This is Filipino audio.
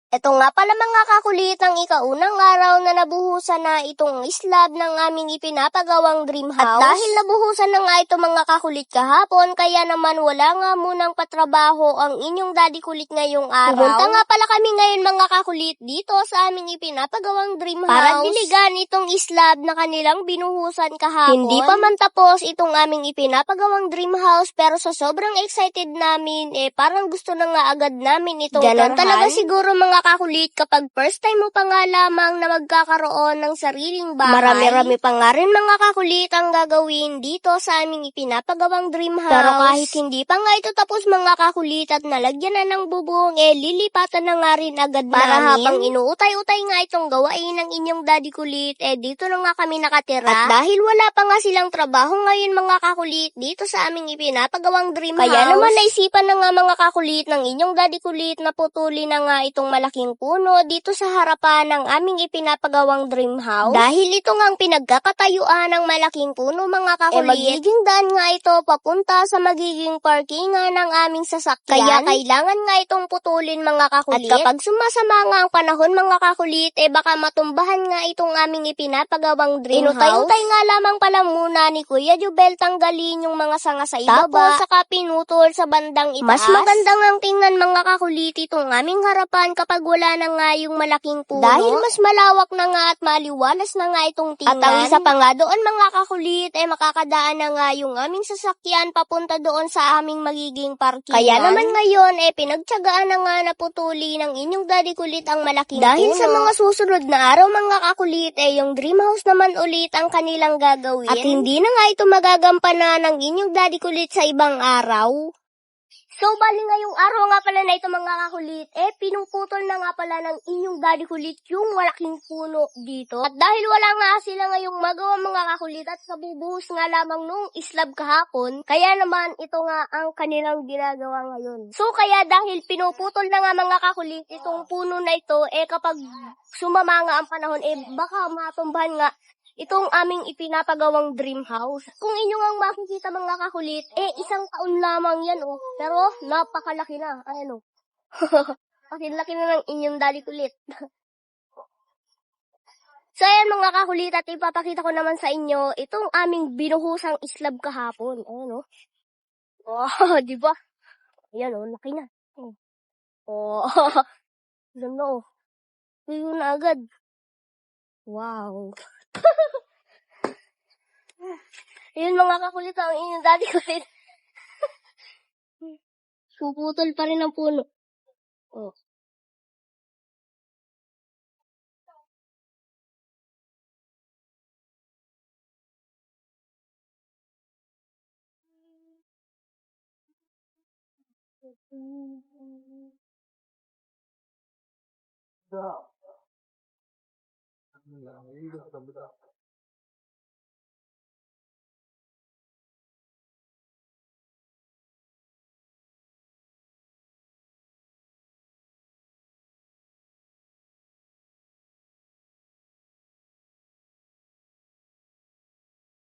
Eto nga pala mga kakulit ang ikaunang araw na nabuhusan na itong slab ng aming ipinapagawang dream house. At dahil nabuhusan na nga ito mga kakulit kahapon, kaya naman wala nga munang patrabaho ang inyong daddy kulit ngayong araw. Pumunta nga pala kami ngayon mga kakulit dito sa aming ipinapagawang dream house para diligan itong slab na kanilang binuhusan kahapon. Hindi pa man tapos itong aming ipinapagawang dream house, pero sa sobrang excited namin, parang gusto na nga agad namin itong Ganon talaga siguro mga kakulit kapag first time mo pa nga lamang na magkakaroon ng sariling bahay. Marami-rami pa nga rin mga kakulit ang gagawin dito sa aming ipinapagawang dream house. Pero kahit hindi pa nga ito tapos mga kakulit at nalagyan na ng bubong, lilipatan na nga rin agad para namin. Habang inuutay-utay nga itong gawain ng inyong daddy kulit, dito na nga kami nakatira. At dahil wala pa nga silang trabaho ngayon mga kakulit dito sa aming ipinapagawang dream house, kaya naman naisipan na nga mga kakulit ng inyong daddy kulit na putulin na nga itong malaking puno dito sa harapan ng aming ipinapagawang dream house. Dahil ito nga ang pinagkakatayuan ng malaking puno mga kakulit, magiging daan nga ito papunta sa magiging parkingan ng aming sasakyan. Kaya kailangan nga itong putulin mga kakulit. At kapag sumasama nga ang panahon mga kakulit, baka matumbahan nga itong aming ipinapagawang dream house. Inutay-utay nga lamang pala muna ni Kuya Jubel tanggalin yung mga sanga sa ibaba. Tapos saka pinutol sa bandang itaas. Mas magandang ang tingnan mga kakulit itong aming harapan kapag wala na nga yung malaking puno. Dahil mas malawak na nga at maliwalas na nga itong tingnan. At ang isa pa nga doon mga kakulit, makakadaan na nga yung aming sasakyan papunta doon sa aming magiging parkingan. Kaya naman ngayon, pinagtiyagaan na nga na putuli ng inyong daddy kulit ang malaking puno. Dahil sa mga susunod na araw mga kakulit, yung dream house naman ulit ang kanilang gagawin. At hindi na nga ito magagampanan ng inyong daddy kulit sa ibang araw. So, bali ngayong araw nga pala na ito mga kakulit, pinuputol na nga pala ng inyong daddy kulit yung malaking puno dito. At dahil wala nga sila ngayong magawa mga kakulit at nabubuhos nga lamang nung slab kahapon, kaya naman ito nga ang kanilang ginagawa ngayon. So, kaya dahil pinuputol na nga mga kakulit itong puno na ito, kapag sumama nga ang panahon, baka matumbahan nga itong aming ipinapagawang dream house. Kung inyo ang makikita mga kakulit, isang taon lamang yan Pero napakalaki na. Ayan Pakinlaki na ng inyong daddy kulit. So ayan mga kakulit, at ipapakita ko naman sa inyo itong aming binuhusang slab kahapon. Ayan Oh, di ba? Ayan laki na. Ganda Tuyo na agad. Wow. Ayun mga kakulit, ang inyong daddy kulit. Puputol pa rin ang puno.